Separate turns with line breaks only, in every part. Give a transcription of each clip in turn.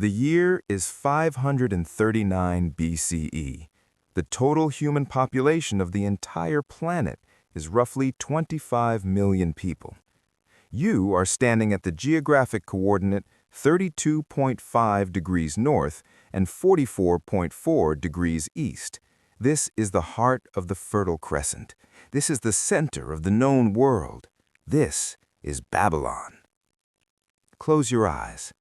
The year is 539 BCE. The total human population of the entire planet is roughly 25 million people. You are standing at the geographic coordinate 32.5 degrees north and 44.4 degrees east. This is the heart of the Fertile Crescent. This is the center of the known world. This is Babylon. Close your eyes.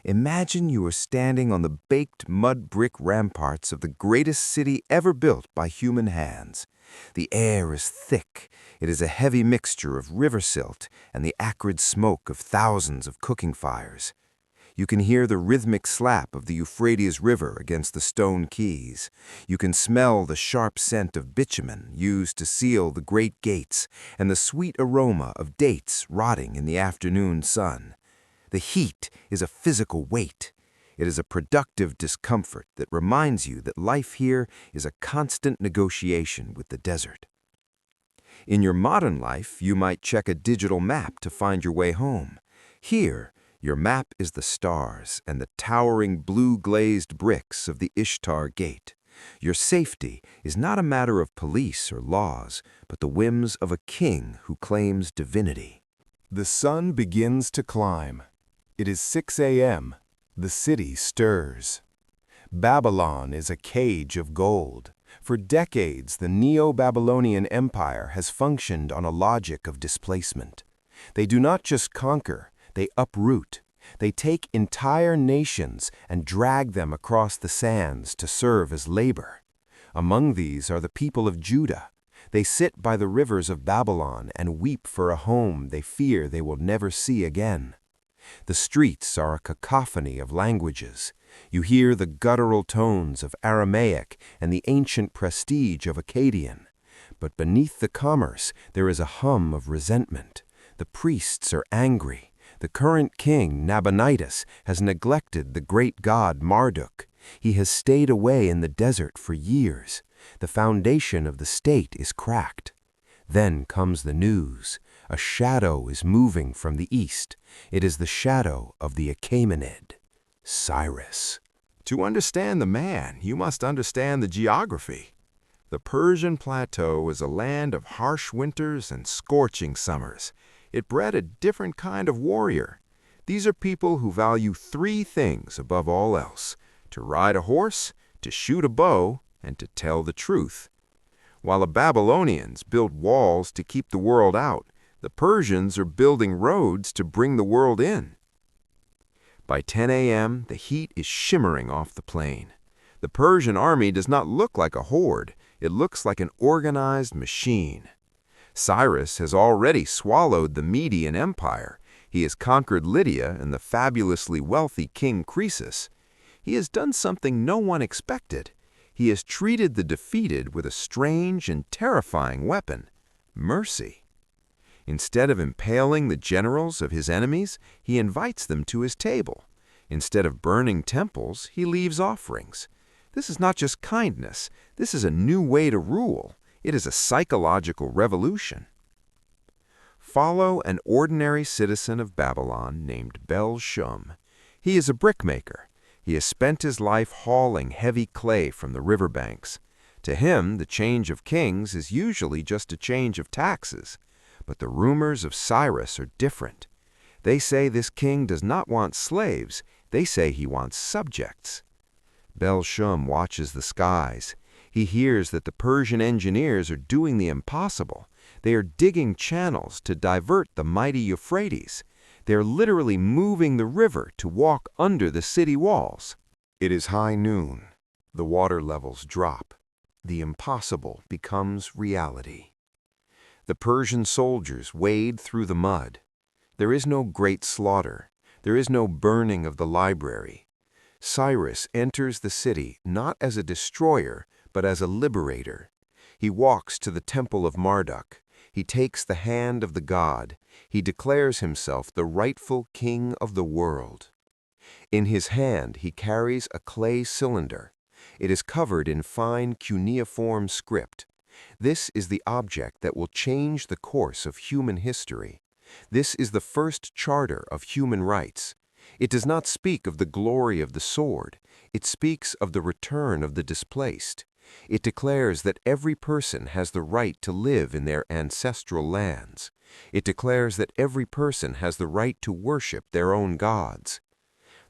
Imagine you are standing on the baked mud brick ramparts of the greatest city ever built by human hands. The air is thick. It is a heavy mixture of river silt and the acrid smoke of thousands of cooking fires. You can hear the rhythmic slap of the Euphrates River against the stone quays. You can smell the sharp scent of bitumen used to seal the great gates and the sweet aroma of dates rotting in the afternoon sun. The heat is a physical weight. It is a productive discomfort that reminds you that life here is a constant negotiation with the desert. In your modern life, you might check a digital map to find your way home. Here, your map is the stars and the towering blue-glazed bricks of the Ishtar Gate. Your safety is not a matter of police or laws, but the whims of a king who claims divinity.
The sun begins to climb. It is 6 a.m. The city stirs. Babylon is a cage of gold. For decades, the Neo-Babylonian Empire has functioned on a logic of displacement. They do not just conquer, they uproot. They take entire nations and drag them across the sands to serve as labor. Among these are the people of Judah. They sit by the rivers of Babylon and weep for a home they fear they will never see again. The streets are a cacophony of languages. You hear the guttural tones of Aramaic and the ancient prestige of Akkadian. But beneath the commerce, there is a hum of resentment. The priests are angry. The current king, Nabonidus, has neglected the great god Marduk. He has stayed away in the desert for years. The foundation of the state is cracked. Then comes the news. A shadow is moving from the east. It is the shadow of the Achaemenid, Cyrus.
To understand the man, you must understand the geography. The Persian plateau is a land of harsh winters and scorching summers. It bred a different kind of warrior. These are people who value three things above all else: to ride a horse, to shoot a bow, and to tell the truth. While the Babylonians built walls to keep the world out, the Persians are building roads to bring the world in. By 10 a.m., the heat is shimmering off the plain. The Persian army does not look like a horde. It looks like an organized machine. Cyrus has already swallowed the Median Empire. He has conquered Lydia and the fabulously wealthy King Croesus. He has done something no one expected. He has treated the defeated with a strange and terrifying weapon: mercy. Instead of impaling the generals of his enemies, he invites them to his table. Instead of burning temples, he leaves offerings. This is not just kindness. This is a new way to rule. It is a psychological revolution. Follow an ordinary citizen of Babylon named Bel-Shum. He is a brickmaker. He has spent his life hauling heavy clay from the riverbanks. To him, the change of kings is usually just a change of taxes. But the rumors of Cyrus are different. They say this king does not want slaves. They say he wants subjects. Bel-Shum watches the skies. He hears that the Persian engineers are doing the impossible. They are digging channels to divert the mighty Euphrates. They are literally moving the river to walk under the city walls.
It is high noon. The water levels drop. The impossible becomes reality. The Persian soldiers wade through the mud. There is no great slaughter. There is no burning of the library. Cyrus enters the city not as a destroyer, but as a liberator. He walks to the temple of Marduk. He takes the hand of the god. He declares himself the rightful king of the world. In his hand, he carries a clay cylinder. It is covered in fine cuneiform script. This is the object that will change the course of human history. This is the first charter of human rights. It does not speak of the glory of the sword. It speaks of the return of the displaced. It declares that every person has the right to live in their ancestral lands. It declares that every person has the right to worship their own gods.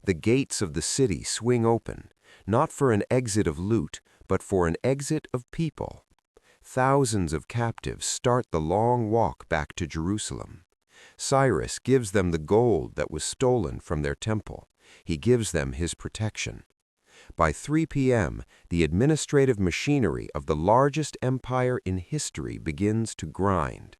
The gates of the city swing open, not for an exit of loot, but for an exit of people. Thousands of captives start the long walk back to Jerusalem. Cyrus gives them the gold that was stolen from their temple. He gives them his protection. By 3 p.m., the administrative machinery of the largest empire in history begins to grind.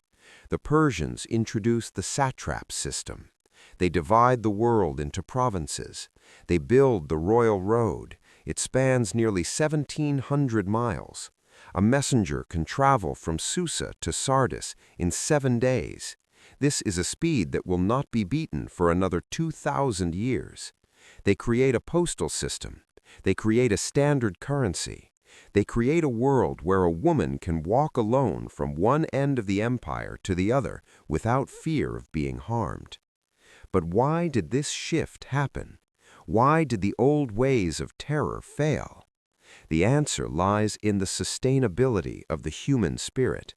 The Persians introduce the satrap system. They divide the world into provinces. They build the royal road. It spans nearly 1,700 miles. A messenger can travel from Susa to Sardis in 7 days. This is a speed that will not be beaten for another 2,000 years. They create a postal system. They create a standard currency. They create a world where a woman can walk alone from one end of the empire to the other without fear of being harmed. But why did this shift happen? Why did the old ways of terror fail? The answer lies in the sustainability of the human spirit.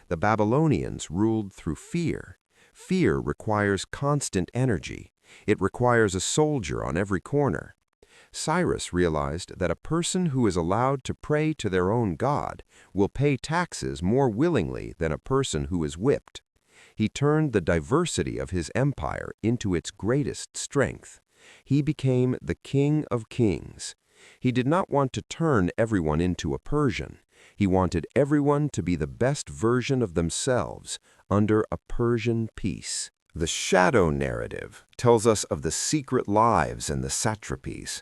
The Babylonians ruled through fear. Fear requires constant energy. It requires a soldier on every corner. Cyrus realized that a person who is allowed to pray to their own god will pay taxes more willingly than a person who is whipped. He turned the diversity of his empire into its greatest strength. He became the king of kings. He did not want to turn everyone into a Persian. He wanted everyone to be the best version of themselves under a Persian peace. The shadow narrative tells us of the secret lives and the satrapies.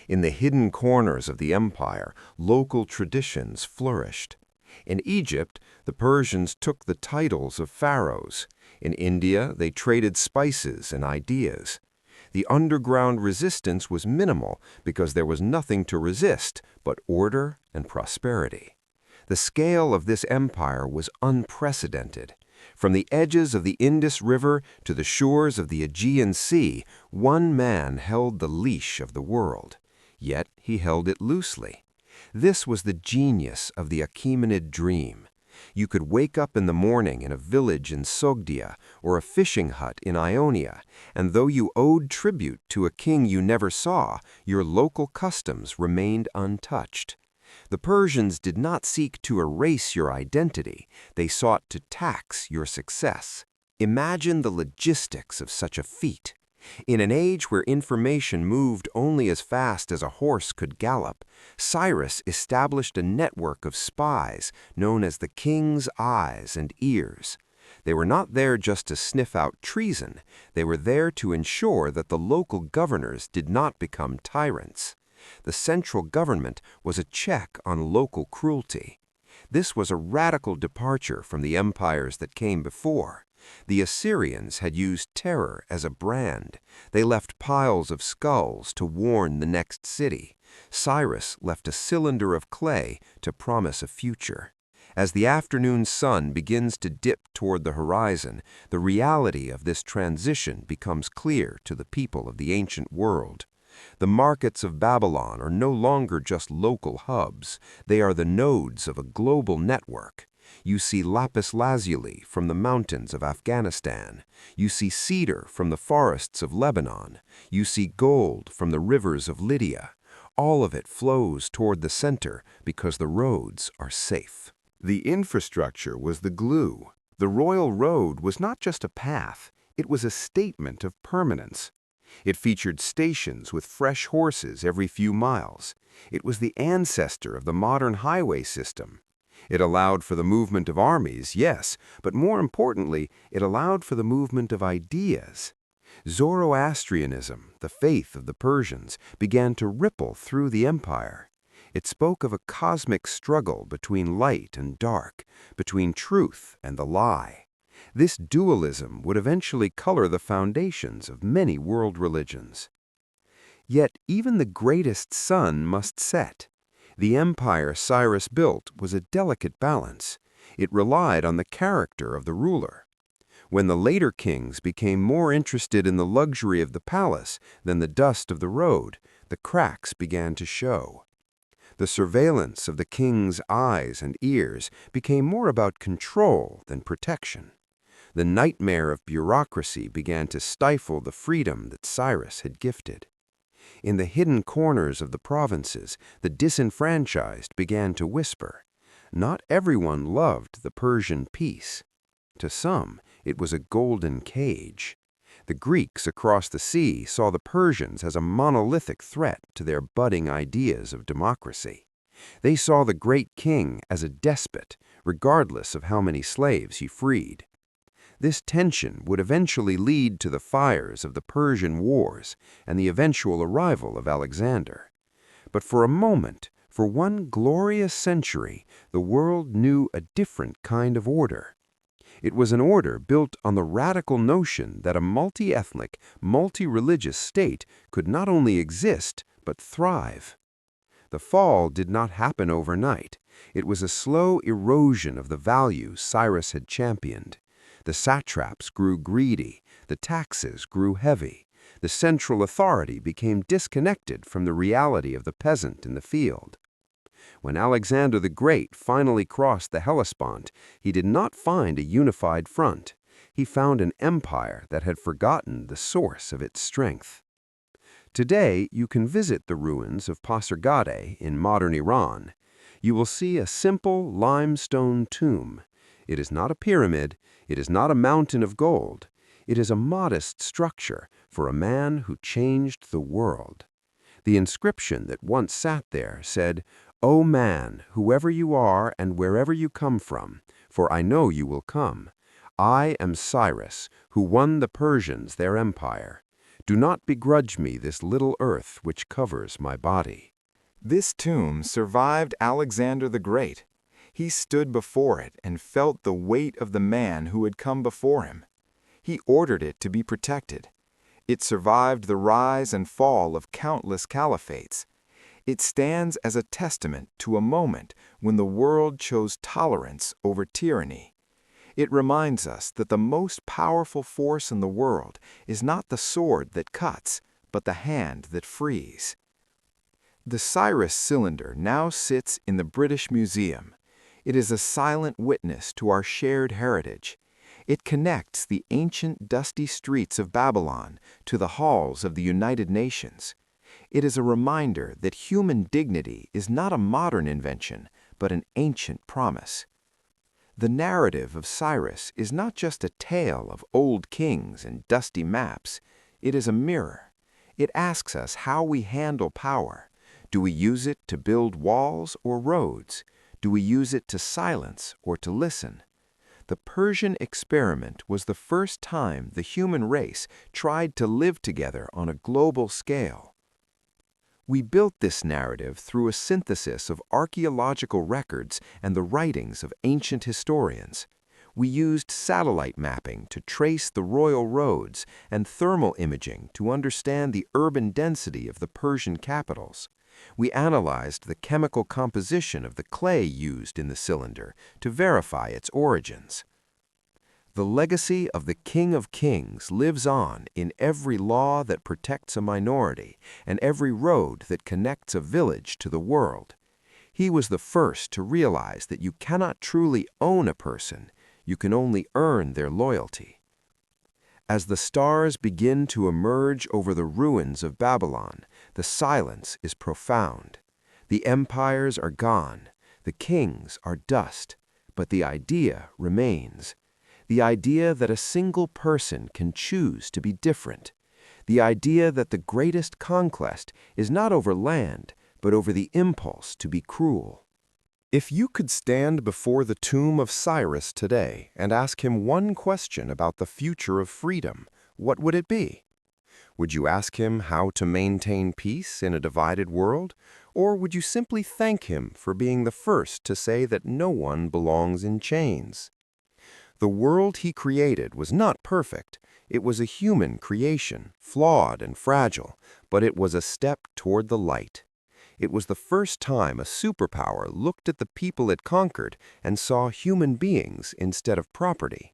In the hidden corners of the empire, local traditions flourished. In Egypt, the Persians took the titles of pharaohs. In India, they traded spices and ideas. The underground resistance was minimal because there was nothing to resist but order and prosperity. The scale of this empire was unprecedented. From the edges of the Indus River to the shores of the Aegean Sea, one man held the leash of the world. Yet he held it loosely. This was the genius of the Achaemenid dream. You could wake up in the morning in a village in Sogdia or a fishing hut in Ionia, and though you owed tribute to a king you never saw, your local customs remained untouched. The Persians did not seek to erase your identity. They sought to tax your success. Imagine the logistics of such a feat. In an age where information moved only as fast as a horse could gallop, Cyrus established a network of spies known as the King's Eyes and Ears. They were not there just to sniff out treason. They were there to ensure that the local governors did not become tyrants. The central government was a check on local cruelty. This was a radical departure from the empires that came before. The Assyrians had used terror as a brand. They left piles of skulls to warn the next city. Cyrus left a cylinder of clay to promise a future. As the afternoon sun begins to dip toward the horizon, the reality of this transition becomes clear to the people of the ancient world. The markets of Babylon are no longer just local hubs. They are the nodes of a global network. You see lapis lazuli from the mountains of Afghanistan. You see cedar from the forests of Lebanon. You see gold from the rivers of Lydia. All of it flows toward the center because the roads are safe. The infrastructure was the glue. The royal road was not just a path. It was a statement of permanence. It featured stations with fresh horses every few miles. It was the ancestor of the modern highway system. It allowed for the movement of armies, yes, but more importantly, it allowed for the movement of ideas. Zoroastrianism, the faith of the Persians, began to ripple through the empire. It spoke of a cosmic struggle between light and dark, between truth and the lie. This dualism would eventually color the foundations of many world religions. Yet even the greatest sun must set. The empire Cyrus built was a delicate balance. It relied on the character of the ruler.
When the later kings became more interested in the luxury of the palace than the dust of the road, the cracks began to show. The surveillance of the king's eyes and ears became more about control than protection. The nightmare of bureaucracy began to stifle the freedom that Cyrus had gifted. In the hidden corners of the provinces, the disenfranchised began to whisper. Not everyone loved the Persian peace. To some, it was a golden cage. The Greeks across the sea saw the Persians as a monolithic threat to their budding ideas of democracy. They saw the great king as a despot, regardless of how many slaves he freed. This tension would eventually lead to the fires of the Persian Wars and the eventual arrival of Alexander. But for a moment, for one glorious century, the world knew a different kind of order. It was an order built on the radical notion that a multi-ethnic, multi-religious state could not only exist, but thrive. The fall did not happen overnight. It was a slow erosion of the values Cyrus had championed. The satraps grew greedy, the taxes grew heavy, the central authority became disconnected from the reality of the peasant in the field. When Alexander the Great finally crossed the Hellespont, he did not find a unified front. He found an empire that had forgotten the source of its strength. Today, you can visit the ruins of Pasargadae in modern Iran. You will see a simple limestone tomb. It is not a pyramid. It is not a mountain of gold. It is a modest structure for a man who changed the world. The inscription that once sat there said, "O man, whoever you are and wherever you come from, for I know you will come. I am Cyrus, who won the Persians their empire. Do not begrudge me this little earth which covers my body."
This tomb survived Alexander the Great. He stood before it and felt the weight of the man who had come before him. He ordered it to be protected. It survived the rise and fall of countless caliphates. It stands as a testament to a moment when the world chose tolerance over tyranny. It reminds us that the most powerful force in the world is not the sword that cuts, but the hand that frees. The Cyrus cylinder now sits in the British Museum. It is a silent witness to our shared heritage. It connects the ancient dusty streets of Babylon to the halls of the United Nations. It is a reminder that human dignity is not a modern invention, but an ancient promise. The narrative of Cyrus is not just a tale of old kings and dusty maps. It is a mirror. It asks us how we handle power. Do we use it to build walls or roads? Do we use it to silence or to listen? The Persian experiment was the first time the human race tried to live together on a global scale. We built this narrative through a synthesis of archaeological records and the writings of ancient historians. We used satellite mapping to trace the royal roads and thermal imaging to understand the urban density of the Persian capitals. We analyzed the chemical composition of the clay used in the cylinder to verify its origins. The legacy of the King of Kings lives on in every law that protects a minority and every road that connects a village to the world. He was the first to realize that you cannot truly own a person, you can only earn their loyalty. As the stars begin to emerge over the ruins of Babylon, the silence is profound. The empires are gone, the kings are dust, but the idea remains. The idea that a single person can choose to be different. The idea that the greatest conquest is not over land, but over the impulse to be cruel. If you could stand before the tomb of Cyrus today and ask him one question about the future of freedom, what would it be? Would you ask him how to maintain peace in a divided world, or would you simply thank him for being the first to say that no one belongs in chains? The world he created was not perfect. It was a human creation, flawed and fragile, but it was a step toward the light. It was the first time a superpower looked at the people it conquered and saw human beings instead of property.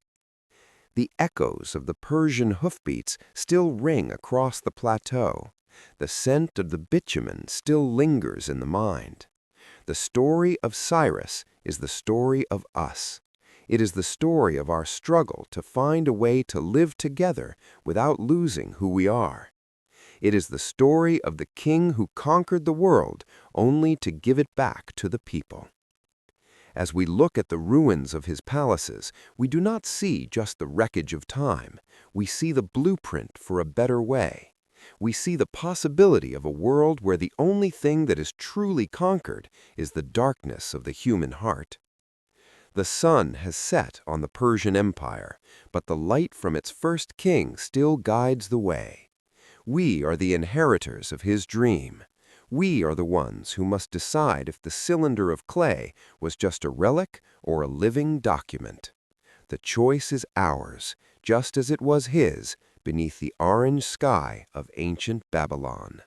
The echoes of the Persian hoofbeats still ring across the plateau. The scent of the bitumen still lingers in the mind. The story of Cyrus is the story of us. It is the story of our struggle to find a way to live together without losing who we are. It is the story of the king who conquered the world only to give it back to the people. As we look at the ruins of his palaces, we do not see just the wreckage of time. We see the blueprint for a better way. We see the possibility of a world where the only thing that is truly conquered is the darkness of the human heart. The sun has set on the Persian Empire, but the light from its first king still guides the way. We are the inheritors of his dream. We are the ones who must decide if the cylinder of clay was just a relic or a living document. The choice is ours, just as it was his beneath the orange sky of ancient Babylon.